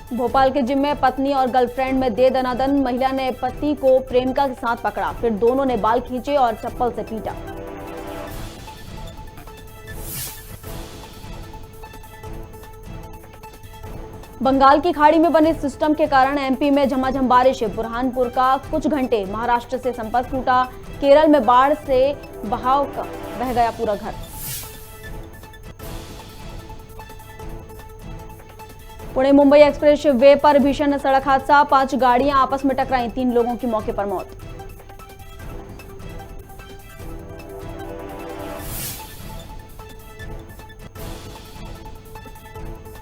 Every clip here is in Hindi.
भोपाल के जिम में पत्नी और गर्लफ्रेंड में दे दनादन। महिला ने पति को प्रेमिका के साथ पकड़ा, फिर दोनों ने बाल खींचे और चप्पल से पीटा। बंगाल की खाड़ी में बने सिस्टम के कारण एमपी में झमाझम बारिश। बुरहानपुर का कुछ घंटे महाराष्ट्र से संपर्क टूटा। केरल में बाढ़ से बहाव बह गया पूरा घर। पुणे मुंबई एक्सप्रेस वे पर भीषण सड़क हादसा। 5 गाड़ियां आपस में टकराई, 3 लोगों की मौके पर मौत।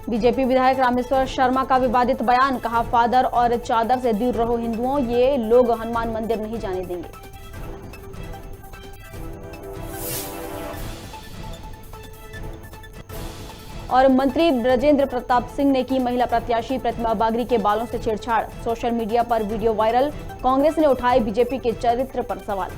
बीजेपी विधायक रामेश्वर शर्मा का विवादित बयान। कहा, फादर और चादर से दूर रहो हिंदुओं, ये लोग हनुमान मंदिर नहीं जाने देंगे। और मंत्री ब्रजेंद्र प्रताप सिंह ने की महिला प्रत्याशी प्रतिमा बागरी के बालों से छेड़छाड़। सोशल मीडिया पर वीडियो वायरल। कांग्रेस ने उठाए बीजेपी के चरित्र पर सवाल।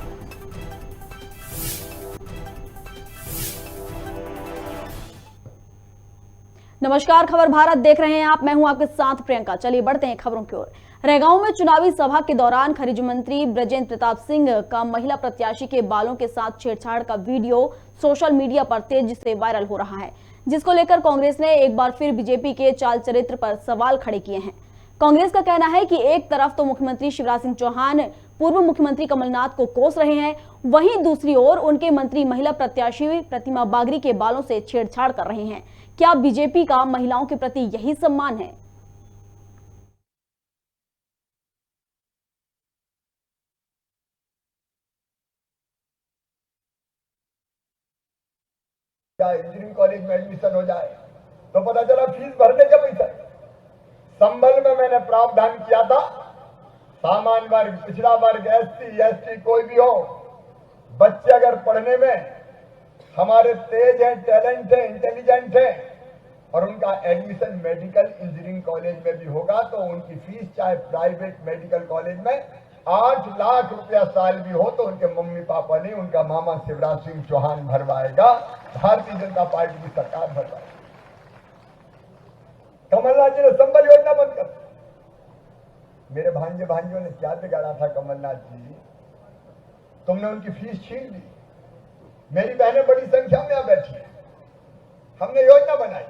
नमस्कार, खबर भारत देख रहे हैं आप। मैं हूं आपके साथ प्रियंका। चलिए बढ़ते हैं खबरों की ओर। रैगांव में चुनावी सभा के दौरान खनिज मंत्री ब्रजेंद्र प्रताप सिंह का महिला प्रत्याशी के बालों के साथ छेड़छाड़ का वीडियो सोशल मीडिया पर तेजी से वायरल हो रहा है, जिसको लेकर कांग्रेस ने एक बार फिर बीजेपी के चाल चरित्र पर सवाल खड़े किए हैं। कांग्रेस का कहना है कि एक तरफ तो मुख्यमंत्री शिवराज सिंह चौहान पूर्व मुख्यमंत्री कमलनाथ को कोस रहे हैं, वहीं दूसरी ओर उनके मंत्री महिला प्रत्याशी प्रतिमा बागरी के बालों से छेड़छाड़ कर रहे हैं। क्या बीजेपी का महिलाओं के प्रति यही सम्मान है? इंजीनियरिंग कॉलेज में एडमिशन हो जाए तो पता चला फीस भरने का पैसा। संबल में मैंने प्रावधान किया था, सामान्य वर्ग, पिछड़ा वर्ग, एससी, एसटी कोई भी हो, बच्चे अगर पढ़ने में हमारे तेज हैं, टैलेंट है, इंटेलिजेंट है और उनका एडमिशन मेडिकल इंजीनियरिंग कॉलेज में भी होगा तो उनकी फीस चाहे प्राइवेट मेडिकल कॉलेज में 8 लाख रुपया साल भी हो तो उनके मम्मी पापा नहीं, उनका मामा शिवराज सिंह चौहान भरवाएगा, भारतीय जनता पार्टी की सरकार भरवाएगी। कमलनाथ जी ने संबल योजना बंद कर। मेरे भांजे भांजियों ने क्या बिगाड़ा था कमलनाथ जी? तुमने उनकी फीस छीन ली। मेरी बहनें बड़ी संख्या में यहां बैठी है। हमने योजना बनाई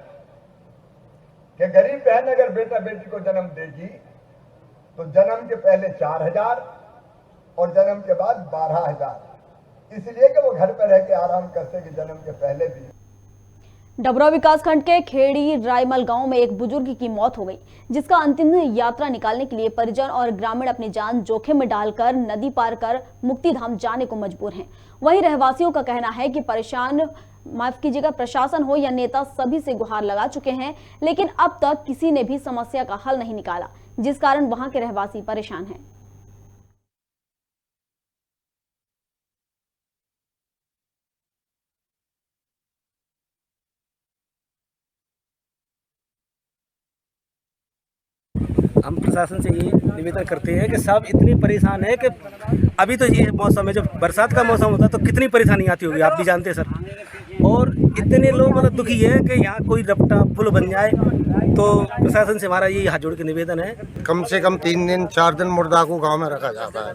कि गरीब बहन अगर बेटा बेटी को जन्म देगी तो जन्म के पहले 4,000 और जन्म के बाद 12,000, इसलिए कि वो घर पर रह के आराम कर सके जन्म के पहले भी। डबरा विकासखंड के खेड़ी रायमल गांव में एक बुजुर्ग की मौत हो गई, जिसका अंतिम यात्रा निकालने के लिए परिजन और ग्रामीण अपनी जान जोखिम में डालकर नदी पार कर मुक्तिधाम जाने को मजबूर हैं। वहीं रहवासियों का कहना है कि प्रशासन हो या नेता सभी से गुहार लगा चुके हैं, लेकिन अब तक किसी ने भी समस्या का हल नहीं निकाला, जिस कारण वहां के रहवासी परेशान हैं। हम प्रशासन से ये निवेदन करते हैं कि सब इतनी परेशान है कि अभी तो ये मौसम है, जब बरसात का मौसम होता है तो कितनी परेशानी आती होगी, आप भी जानते हैं सर। और इतने लोग मतलब दुखी है कि यहाँ कोई रपटा पुल बन जाए तो प्रशासन से हमारा ये हाथ जोड़ के निवेदन है। कम से कम 3 दिन 4 दिन मुर्दा को गांव में रखा जाता है।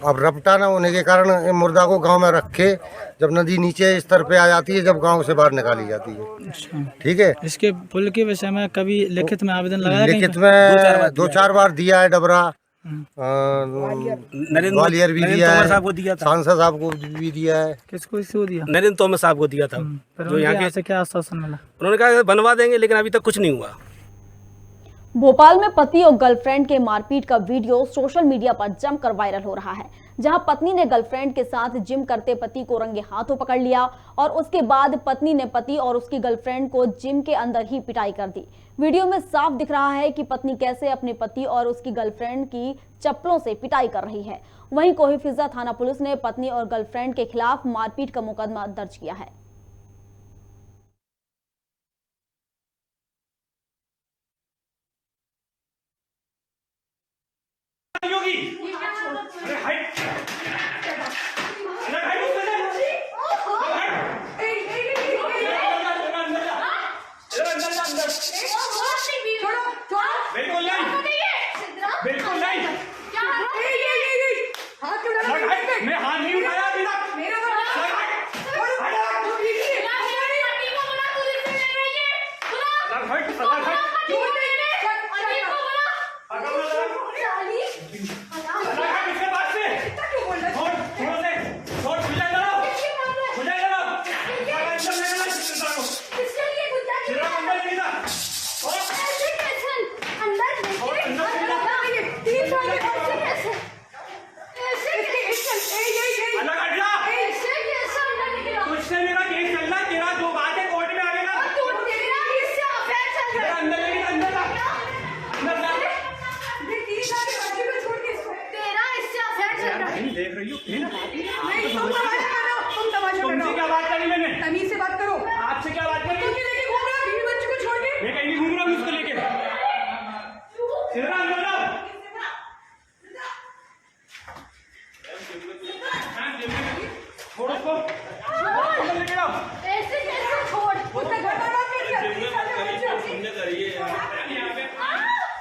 अब रपटा ना होने के कारण मुर्दा को गांव में रखे, जब नदी नीचे स्तर पे आ जाती है, जब गांव से बाहर निकाली जाती है। ठीक है, इसके पुल के विषय में कभी लिखित में आवेदन लगाया? लिखित में 2-4 बार दिया है। डबरा ग्वालियर भी दिया है, सांसद साहब को भी दिया है। किसको दिया? नरेंद्र तोमर साहब को दिया था। जो यहाँ से क्या आश्वासन मिला? उन्होंने कहा बनवा देंगे, लेकिन अभी तक कुछ नहीं हुआ। भोपाल में पति और गर्लफ्रेंड के मारपीट का वीडियो सोशल मीडिया पर जमकर वायरल हो रहा है, जहां पत्नी ने गर्लफ्रेंड के साथ जिम करते पति को रंगे हाथों पकड़ लिया और उसके बाद पत्नी ने पति और उसकी गर्लफ्रेंड को जिम के अंदर ही पिटाई कर दी। वीडियो में साफ दिख रहा है कि पत्नी कैसे अपने पति और उसकी गर्लफ्रेंड की चप्पलों से पिटाई कर रही है। वहीं कोहिफिजा थाना पुलिस ने पत्नी और गर्लफ्रेंड के खिलाफ मारपीट का मुकदमा दर्ज किया है। तुमसे क्या बात करी मैंने? तमीज से बात करो। आपसे क्या बात करी? तुम लेके घूम रहा बीवी बच्चे को छोड़ के? मैं कहीं नहीं घूम रहा हूँ उसको लेके। सीधा अंदर जाओ। छोड़ उसको। अंदर लेके जाओ। ऐसे कैसे छोड़? उसका घर बर्बाद कर दिया।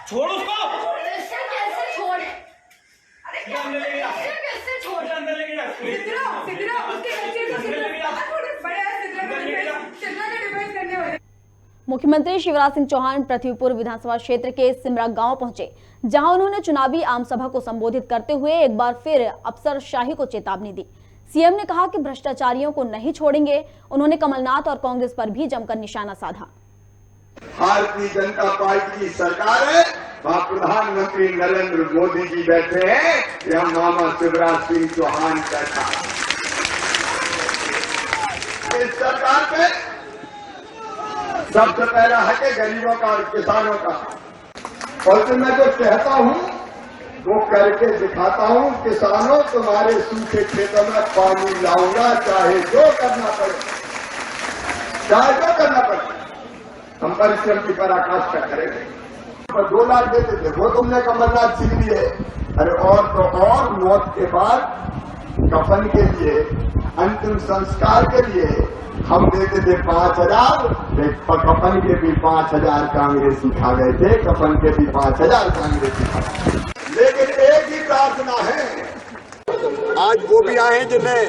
छोड़ उसको। ऐसे कैसे छोड़? अंदर लेके जाओ। ऐसे कैसे छोड़? अंदर लेके जाओ। सिद्धरा उसके बच्चे को सिद्धरा का डिवाइस करने वाले। मुख्यमंत्री शिवराज सिंह चौहान पृथ्वीपुर विधानसभा क्षेत्र के सिमरा गांव पहुंचे, जहां उन्होंने चुनावी आम सभा को संबोधित करते हुए एक बार फिर अफसरशाही को चेतावनी दी। सीएम ने कहा कि भ्रष्टाचारियों को नहीं छोड़ेंगे। उन्होंने कमलनाथ और कांग्रेस पर भी जमकर निशाना साधा। भारतीय जनता पार्टी की सरकार है, वहाँ प्रधानमंत्री नरेंद्र मोदी जी बैठे हैं, यह मामा शिवराज सिंह चौहान बैठा है। इस सरकार पे सबसे पहला हक है गरीबों का और किसानों का। और जो मैं जो कहता हूँ वो करके दिखाता हूँ। किसानों, तुम्हारे सूखे खेतों में पानी लाऊंगा, चाहे जो करना पड़े, चाहे जो करना पड़े। हम परिश्रम की पराकाष्ठा करेंगे। 2 लाख देते थे, वो तुमने कमलनाथ छीन लिए। अरे और तो और, मौत के बाद कफन के लिए, अंतिम संस्कार के लिए हम देते थे 5,000। कफन के भी 5,000 कांग्रेसी खा गए थे, कफन के भी 5,000 कांग्रेसी खा गए। लेकिन एक ही प्रार्थना है, आज वो भी आए हैं जिन्हें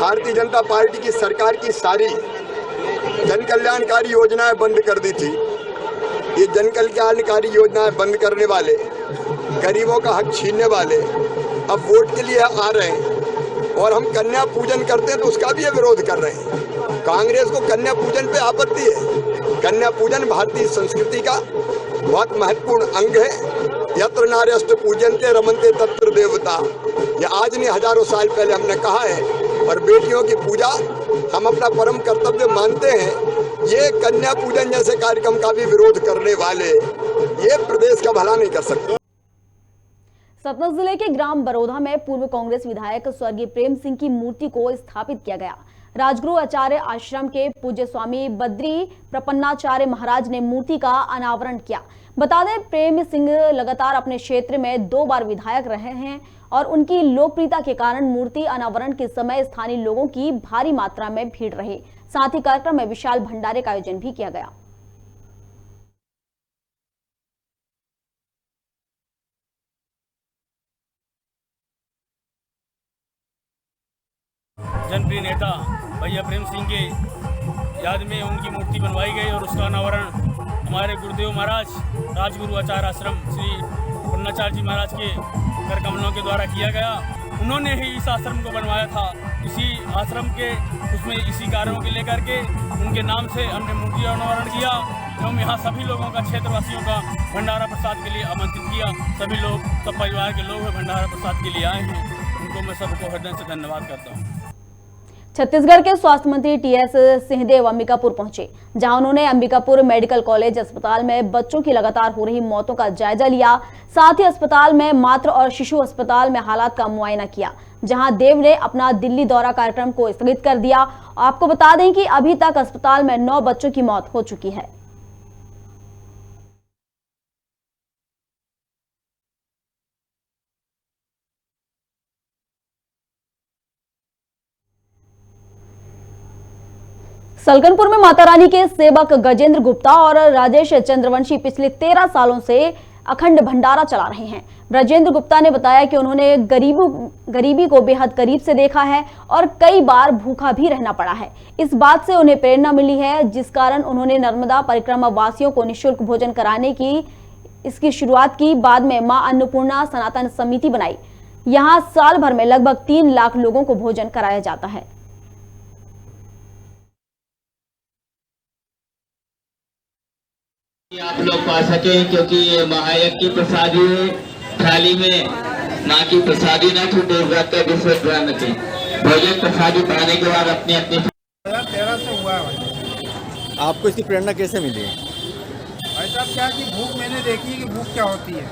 भारतीय जनता पार्टी की सरकार की सारी जन कल्याणकारी योजनाएं बंद कर दी थी। ये जन कल्याणकारी योजनाएं बंद करने वाले, गरीबों का हक छीनने वाले अब वोट के लिए आ रहे हैं। और हम कन्या पूजन करते हैं तो उसका भी ये विरोध कर रहे हैं। कांग्रेस को कन्या पूजन पे आपत्ति है। कन्या पूजन भारतीय संस्कृति का बहुत महत्वपूर्ण अंग है। यत्र नार्यस्तु पूजन्ते रमन्ते तत्र देवता, ये आज नहीं हजारों साल पहले हमने कहा है। और बेटियों की पूजा हम अपना परम कर्तव्य मानते हैं। ये कन्या पूजन जैसे कार्यक्रम का भी विरोध करने वाले ये प्रदेश का भला नहीं कर सकते। सतना जिले के ग्राम बरोधा में पूर्व कांग्रेस विधायक स्वर्गीय प्रेम सिंह की मूर्ति को स्थापित किया गया। राजगुरु आचार्य आश्रम के पूज्य स्वामी बद्री प्रपन्नाचार्य महाराज ने मूर्ति का अनावरण किया। बता दें, प्रेम सिंह लगातार अपने क्षेत्र में 2 बार विधायक रहे हैं और उनकी लोकप्रियता के कारण मूर्ति अनावरण के समय स्थानीय लोगों की भारी मात्रा में भीड़ रही। साथ ही कार्यक्रम में विशाल भंडारे का आयोजन भी किया गया। जनप्रिय नेता भैया प्रेम सिंह के याद में उनकी मूर्ति बनवाई गई और उसका अनावरण हमारे गुरुदेव महाराज राजगुरु आचार्य आश्रम श्री प्रपन्नाचार्य जी महाराज के कर कमलों के द्वारा किया गया। उन्होंने ही इस आश्रम को बनवाया था। इसी आश्रम के उसमें इसी कार्यों के लेकर के उनके नाम से हमने मूर्ति अनावरण किया एवं यहाँ सभी लोगों का, क्षेत्रवासियों का भंडारा प्रसाद के लिए आमंत्रित किया। सभी लोग, सब परिवार के लोग भंडारा प्रसाद के लिए आए हैं। उनको मैं सबको हृदय से धन्यवाद करता हूँ। छत्तीसगढ़ के स्वास्थ्य मंत्री टीएस सिंहदेव अंबिकापुर पहुंचे, जहां उन्होंने अंबिकापुर मेडिकल कॉलेज अस्पताल में बच्चों की लगातार हो रही मौतों का जायजा लिया। साथ ही अस्पताल में मातृ और शिशु अस्पताल में हालात का मुआयना किया, जहां देव ने अपना दिल्ली दौरा कार्यक्रम को स्थगित कर दिया। आपको बता दें कि अभी तक अस्पताल में 9 बच्चों की मौत हो चुकी है। सलकनपुर में माता रानी के सेवक गजेंद्र गुप्ता और राजेश चंद्रवंशी पिछले 13 सालों से अखंड भंडारा चला रहे हैं। ब्रजेंद्र गुप्ता ने बताया कि उन्होंने गरीबी को बेहद करीब से देखा है और कई बार भूखा भी रहना पड़ा है। इस बात से उन्हें प्रेरणा मिली है, जिस कारण उन्होंने नर्मदा परिक्रमा वासियों को निःशुल्क भोजन कराने की इसकी शुरुआत की। बाद में मां अन्नपूर्णा सनातन समिति बनाई। यहाँ साल भर में लगभग 3 लाख लोगों को भोजन कराया जाता है। आप लोग पा सके, क्योंकि ये महायज्ञ की प्रसादी थाली में माँ की प्रसादी न छूटे, व्रत का विश्व थी। भोजन प्रसादी पाने के बाद अपने 2013 से हुआ है भाई। आपको इसकी प्रेरणा कैसे मिली? भाई साहब क्या कि भूख मैंने देखी कि भूख क्या होती है।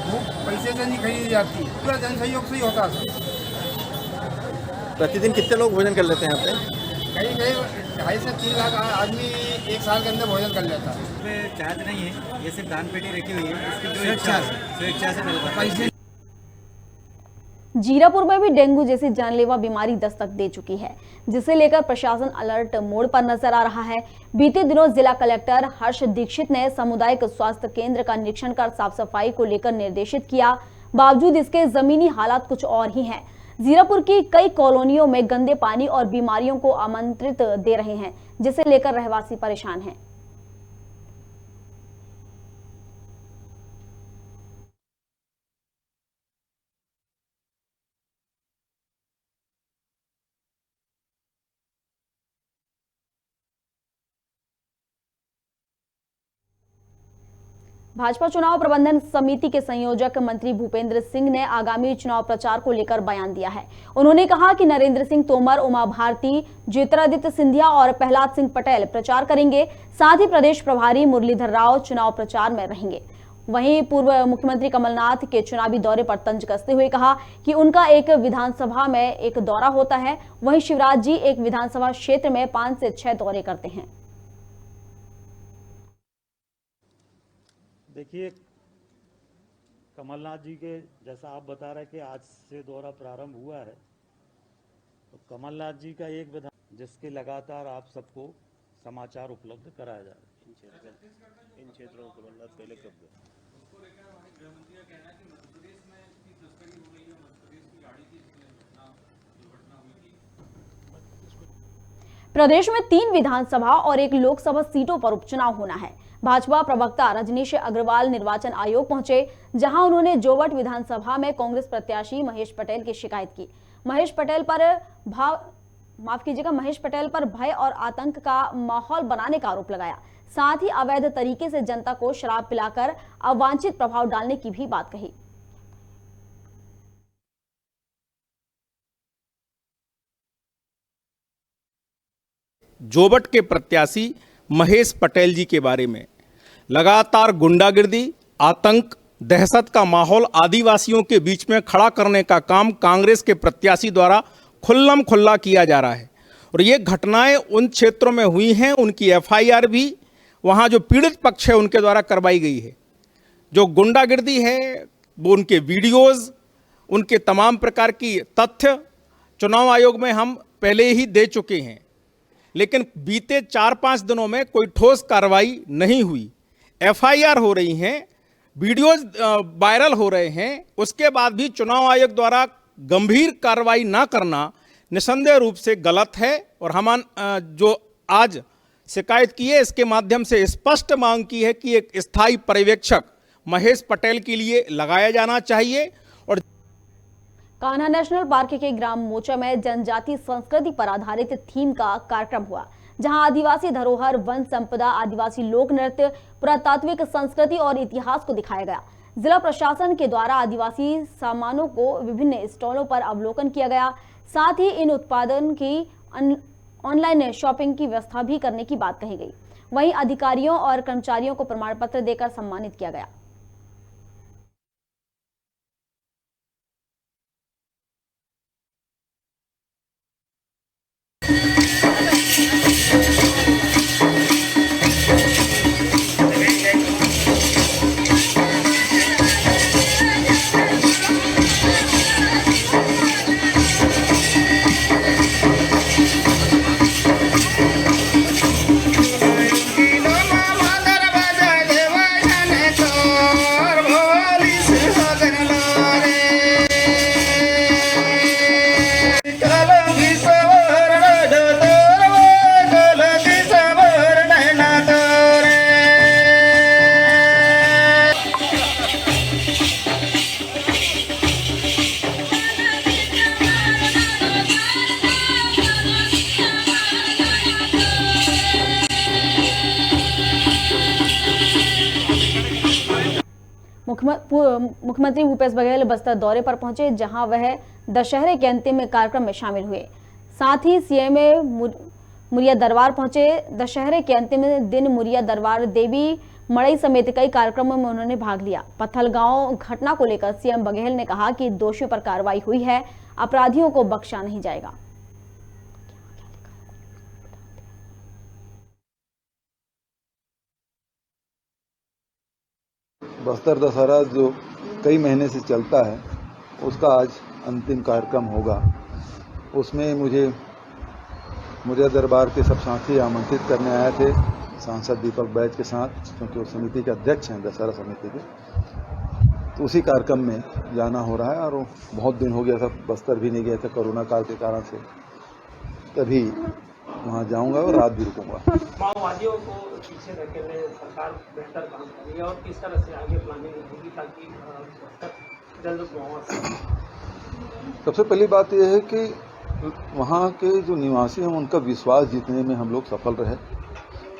भूख पैसे से नहीं खरीदी जाती है, पूरा जन सहयोग से ही होता है। प्रतिदिन कितने लोग भोजन कर लेते हैं यहाँ पे? कहीं 2.5 से 3 लाख आदमी एक साल के अंदर भोजन कर लेता है। इसमें चार्ज नहीं है, ये सिर्फ दान पेटी रखी हुई है, इसकी जो स्वेच्छा से मिलता है। जीरापुर में भी डेंगू जैसी जानलेवा बीमारी दस्तक दे चुकी है, जिसे लेकर प्रशासन अलर्ट मोड पर नजर आ रहा है। बीते दिनों जिला कलेक्टर हर्ष दीक्षित ने सामुदायिक स्वास्थ्य केंद्र का निरीक्षण कर साफ सफाई को लेकर निर्देशित किया। बावजूद इसके जमीनी हालात कुछ और ही हैं। जीरापुर की कई कॉलोनियों में गंदे पानी और बीमारियों को आमंत्रित दे रहे हैं, जिसे लेकर रहवासी परेशान हैं। भाजपा चुनाव प्रबंधन समिति के संयोजक मंत्री भूपेंद्र सिंह ने आगामी चुनाव प्रचार को लेकर बयान दिया है। उन्होंने कहा कि नरेंद्र सिंह तोमर, उमा भारती, ज्योतिरादित्य सिंधिया और प्रहलाद सिंह पटेल प्रचार करेंगे। साथ ही प्रदेश प्रभारी मुरलीधर राव चुनाव प्रचार में रहेंगे। वहीं पूर्व मुख्यमंत्री कमलनाथ के चुनावी दौरे पर तंज कसते हुए कहा कि उनका एक विधानसभा में एक दौरा होता है, वहीं शिवराज जी एक विधानसभा क्षेत्र में 5 से 6 दौरे करते हैं। देखिए, कमलनाथ जी के जैसा आप बता रहे हैं कि आज से दौरा प्रारंभ हुआ है, तो कमलनाथ जी का एक विधान जिसके लगातार आप सबको समाचार उपलब्ध कराया जा रहा है। इन क्षेत्रों को कमलनाथ पहले कब गए? प्रदेश में 3 विधानसभा और 1 लोकसभा सीटों पर उपचुनाव होना है। भाजपा प्रवक्ता रजनीश अग्रवाल निर्वाचन आयोग पहुंचे, जहां उन्होंने जोवट विधानसभा में कांग्रेस प्रत्याशी महेश पटेल की शिकायत की। महेश पटेल पर भय और आतंक का माहौल बनाने का आरोप लगाया। साथ ही अवैध तरीके से जनता को शराब पिलाकर अवांछित प्रभाव डालने की भी बात कही। जोवट के प्रत्याशी महेश पटेल जी के बारे में लगातार गुंडागिर्दी, आतंक, दहशत का माहौल आदिवासियों के बीच में खड़ा करने का काम कांग्रेस के प्रत्याशी द्वारा खुल्लम खुल्ला किया जा रहा है। और ये घटनाएं उन क्षेत्रों में हुई हैं, उनकी एफआईआर भी वहाँ जो पीड़ित पक्ष है उनके द्वारा करवाई गई है। जो गुंडागिर्दी है वो उनके वीडियोज़, उनके तमाम प्रकार की तथ्य चुनाव आयोग में हम पहले ही दे चुके हैं, लेकिन बीते 4-5 दिनों में कोई ठोस कार्रवाई नहीं हुई। एफआईआर हो रही हैं, वीडियोज वायरल हो रहे हैं, उसके बाद भी चुनाव आयोग द्वारा गंभीर कार्रवाई ना करना निसंदेह रूप से गलत है। और हम जो आज शिकायत की है, इसके माध्यम से स्पष्ट मांग की है कि एक स्थायी पर्यवेक्षक महेश पटेल के लिए लगाया जाना चाहिए। और कान्हा नेशनल पार्क के ग्राम मोचा में जनजाति संस्कृति पर आधारित थीम का कार्यक्रम हुआ, जहां आदिवासी धरोहर, वन संपदा, आदिवासी लोक नृत्य, पुरातात्विक संस्कृति और इतिहास को दिखाया गया। जिला प्रशासन के द्वारा आदिवासी सामानों को विभिन्न स्टॉलों पर अवलोकन किया गया। साथ ही इन उत्पादन की ऑनलाइन शॉपिंग की व्यवस्था भी करने की बात कही गई। वहीं अधिकारियों और कर्मचारियों को प्रमाण पत्र देकर सम्मानित किया गया। मुख्यमंत्री भूपेश बघेल बस्तर दौरे पर पहुंचे, जहां वह दशहरे के अंतिम कार्यक्रम में शामिल हुए। साथ ही सीएम मुरिया दरबार पहुंचे। दशहरे के अंतिम दिन मुरिया दरबार देवी मड़ई समेत कई कार्यक्रमों में उन्होंने भाग लिया। पत्थलगांव घटना को लेकर सीएम बघेल ने कहा कि दोषियों पर कार्रवाई हुई है, अपराधियों को बख्शा नहीं जाएगा। बस्तर दशहरा जो कई महीने से चलता है, उसका आज अंतिम कार्यक्रम होगा। उसमें मुझे मुरिया दरबार के सब साथी आमंत्रित करने आए थे, सांसद दीपक बैज के साथ, क्योंकि वो समिति के अध्यक्ष हैं दशहरा समिति के। तो उसी कार्यक्रम में जाना हो रहा है और वो बहुत दिन हो गया था, बस्तर भी नहीं गया था कोरोना काल के कारण से। तभी वहाँ जाऊंगा और रात भी रुकूंगा। माओवादियों को पीछे धकेलने सरकार बेहतर काम कर रही है और किस तरह से आगे प्लानिंग होगी ताकि जल्द सबसे पहली बात यह है कि वहाँ के जो निवासी हैं उनका विश्वास जीतने में हम लोग सफल रहे,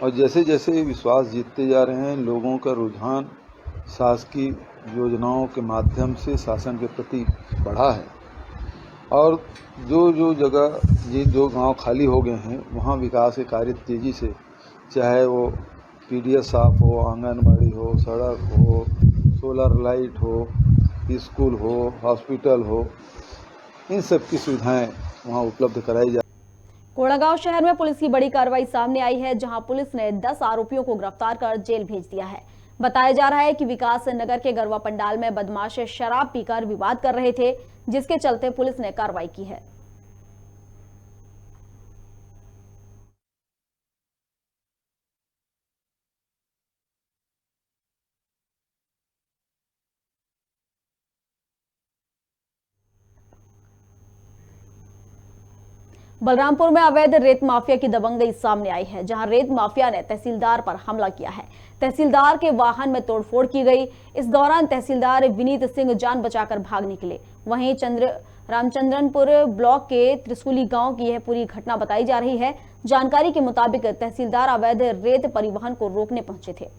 और जैसे जैसे विश्वास जीतते जा रहे हैं, लोगों का रुझान शासकीय योजनाओं के माध्यम से शासन के प्रति बढ़ा है, और जो जगह जो गांव खाली हो गए हैं वहाँ विकास के कार्य तेजी से, चाहे वो पीडीएस साफ हो, आंगनबाड़ी हो, सड़क हो, सोलर लाइट हो, स्कूल हो, हॉस्पिटल हो, इन सब की सुविधाएं वहाँ उपलब्ध कराई जाए। कोड़ागांव शहर में पुलिस की बड़ी कार्रवाई सामने आई है, जहां पुलिस ने 10 आरोपियों को गिरफ्तार कर जेल भेज दिया है। बताया जा रहा है कि विकास नगर के गरवा पंडाल में बदमाश शराब पीकर विवाद कर रहे थे, जिसके चलते पुलिस ने कार्रवाई की है। बलरामपुर में अवैध रेत माफिया की दबंगई सामने आई है, जहां रेत माफिया ने तहसीलदार पर हमला किया है। तहसीलदार के वाहन में तोड़फोड़ की गई। इस दौरान तहसीलदार विनीत सिंह जान बचाकर भाग निकले। वहीं रामचंद्रनपुर ब्लॉक के त्रिशूली गांव की यह पूरी घटना बताई जा रही है। जानकारी के मुताबिक तहसीलदार अवैध रेत परिवहन को रोकने पहुंचे थे।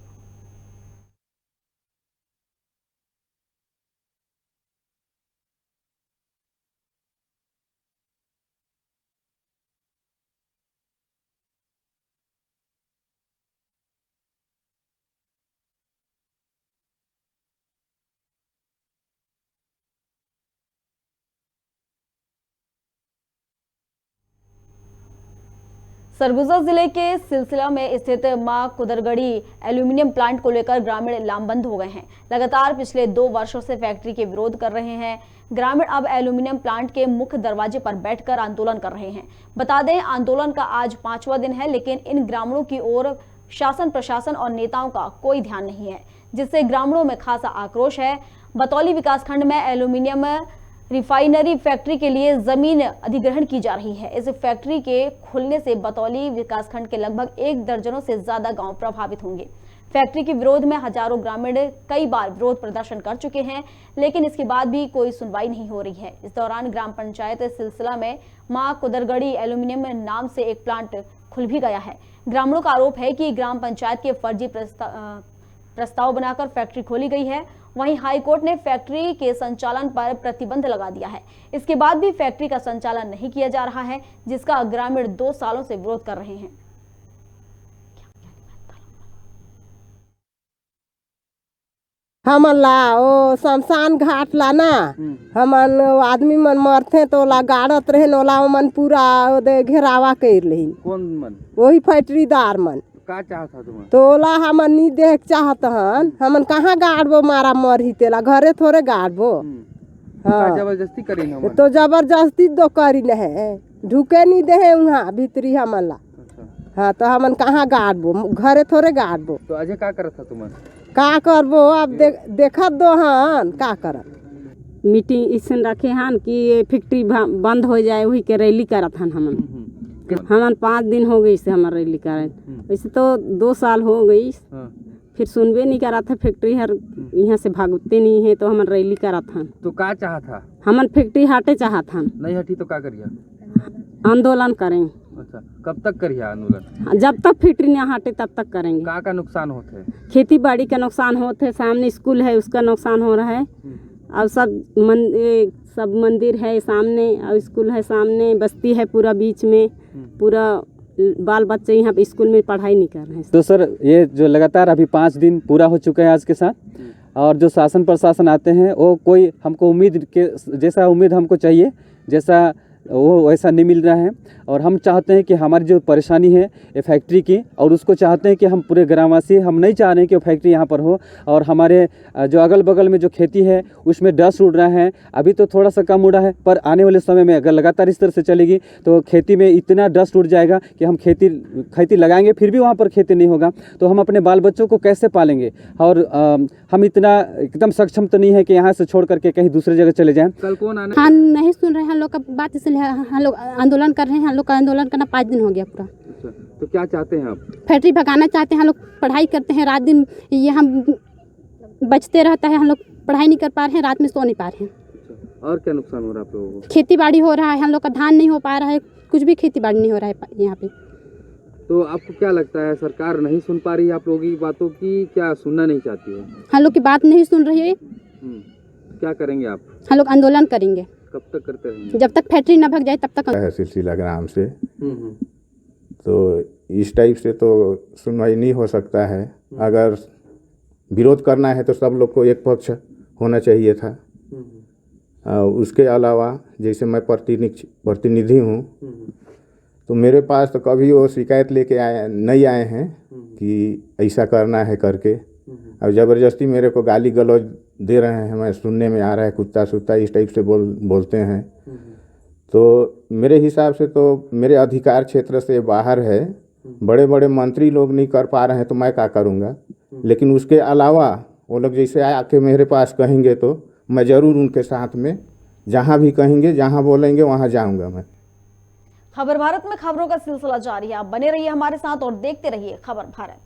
सरगुजा जिले के सिलसिला में स्थित मां कुदरगढ़ी एल्यूमिनियम प्लांट को लेकर ग्रामीण लामबंद हो गए हैं। लगातार पिछले 2 वर्षों से फैक्ट्री के विरोध कर रहे हैं। ग्रामीण अब एल्यूमिनियम प्लांट के मुख्य दरवाजे पर बैठकर आंदोलन कर रहे हैं। बता दें, आंदोलन का आज 5वां दिन है, लेकिन इन ग्रामीणों की ओर शासन प्रशासन और नेताओं का कोई ध्यान नहीं है, जिससे ग्रामीणों में खासा आक्रोश है। बतौली विकासखंड में एल्यूमिनियम रिफाइनरी फैक्ट्री के लिए जमीन अधिग्रहण की जा रही है। इस फैक्ट्री के खुलने से बतौली विकासखंड के लगभग 1 दर्जनों से ज्यादा गांव प्रभावित होंगे। फैक्ट्री के विरोध में हजारों ग्रामीण कई बार विरोध प्रदर्शन कर चुके हैं, लेकिन इसके बाद भी कोई सुनवाई नहीं हो रही है। इस दौरान ग्राम पंचायत सिलसिला में मां कुदरगढ़ी एल्यूमिनियम नाम से एक प्लांट खुल भी गया है। ग्रामीणों का आरोप है कि ग्राम पंचायत के फर्जी प्रस्ताव बनाकर फैक्ट्री खोली गई है। वहीं हाईकोर्ट ने फैक्ट्री के संचालन पर प्रतिबंध लगा दिया है। इसके बाद भी फैक्ट्री का संचालन नहीं किया जा रहा है, जिसका ग्रामीण 2 सालों से विरोध कर रहे हैं। हमन ला ओ शमशान घाट ला ना, हमन आदमी मन मरथे तो ला गाड़त रहे, ओला मन पूरा घेरावा कर लेहिन। कौन मन? वही फैक्ट्रीदार मन। का चाहता तुम? तोला हमन नहीं देख चाहत हन, हमन कहाँ गाड़बो, मारा मरही तेला घरे थोड़े गाड़बो। हाँ। जबरदस्ती करी ना? तो जबरदस्ती दो करी है, ढुके नहीं दे वहाँ भीतरी हमन ला। हाँ, तो हमन कहाँ गाड़बो, घरे थोड़े गाड़बो। तो अजय का करत था तुम? का करबो, अब देखत दो हन का करत। मीटिंग इसन रखे हन कि फैक्ट्री बंद हो जाए, वही के रैली करत हन। हमन 5 दिन हो गई से हमार रैली करे, वैसे तो 2 साल हो गई। फिर सुनबे नहीं करा था, फैक्ट्री हर यहाँ से भागते नहीं है, तो हमन रैली करत हन। तो का चाहत था? हमन फैक्ट्री हटे चाहत हन। नहीं हटी तो का करिए? आंदोलन करें। अच्छा, कब तक करिए आंदोलन? जब तक फैक्ट्री नहीं हटे तब तक करेंगे। का नुकसान होते है? खेती बाड़ी का नुकसान होते है, सामने स्कूल है उसका नुकसान हो रहा है, और सब मंदिर है सामने, और स्कूल है सामने, बस्ती है पूरा बीच में, पूरा बाल बच्चे यहाँ पे स्कूल में पढ़ाई नहीं कर रहे हैं। तो सर ये जो लगातार अभी 5 दिन पूरा हो चुका है आज के साथ, और जो शासन प्रशासन आते हैं वो कोई हमको उम्मीद के जैसा उम्मीद हमको चाहिए जैसा वो वैसा नहीं मिल रहा है, और हम चाहते हैं कि हमारी जो परेशानी है ये फैक्ट्री की, और उसको चाहते हैं कि हम पूरे ग्रामवासी हम नहीं चाह रहे हैं कि वो फैक्ट्री यहाँ पर हो, और हमारे जो अगल बगल में जो खेती है उसमें डस्ट उड़ रहा है। अभी तो थोड़ा सा कम उड़ा है, पर आने वाले समय में अगर लगातार इस तरह से चलेगी तो खेती में इतना डस्ट उड़ जाएगा कि हम खेती लगाएंगे फिर भी वहाँ पर खेती नहीं होगा, तो हम अपने बाल बच्चों को कैसे पालेंगे? और हम इतना एकदम सक्षम तो नहीं है कि यहाँ से छोड़ करके कहीं दूसरी जगह चले जाएं। कल कौन आना? हाँ, नहीं सुन रहे हैं हम लोग का बात, इसलिए हम लोग आंदोलन कर रहे हैं। हम लोग का आंदोलन करना 5 दिन हो गया पूरा। अच्छा, तो क्या चाहते हैं आप? फैक्ट्री भगाना चाहते हैं। हम लोग पढ़ाई करते हैं, रात दिन ये हम बचते रहता है, हम लोग पढ़ाई नहीं कर पा रहे हैं, रात में सो नहीं पा रहे हैं। अच्छा, और क्या नुकसान हो रहा है आप लोगों को? खेती बाड़ी हो रहा है, हम लोग का धान नहीं हो पा रहा है, कुछ भी खेती बाड़ी नहीं हो रहा है यहाँ पे। तो आपको क्या लगता है सरकार नहीं सुन पा रही है आप लोगों की बातों की, क्या सुनना नहीं चाहती है? हम लोग की बात नहीं सुन रही है। क्या करेंगे आप? हम लोग आंदोलन करेंगे। कब तक करते रहेंगे? जब तक फैक्ट्री न भग जाए तब तक। है सिलसिला ग्राम से, तो इस टाइप से तो सुनवाई नहीं हो सकता है। अगर विरोध करना है तो सब लोग को एक पक्ष होना चाहिए था। उसके अलावा जैसे मैं प्रतिनिधि हूँ, तो मेरे पास तो कभी वो शिकायत लेके नहीं आए हैं कि ऐसा करना है करके। अब ज़बरदस्ती मेरे को गाली गलौज दे रहे हैं, मैं सुनने में आ रहा है कुत्ता सुत्ता इस टाइप से बोलते हैं। तो मेरे हिसाब से तो मेरे अधिकार क्षेत्र से बाहर है। बड़े बड़े मंत्री लोग नहीं कर पा रहे हैं तो मैं क्या करूँगा? लेकिन उसके अलावा वो लोग जैसे आके मेरे पास कहेंगे तो मैं ज़रूर उनके साथ में जहाँ भी कहेंगे, जहाँ बोलेंगे वहाँ जाऊँगा मैं। खबर भारत में खबरों का सिलसिला जारी है। आप बने रहिए हमारे साथ और देखते रहिए खबर भारत।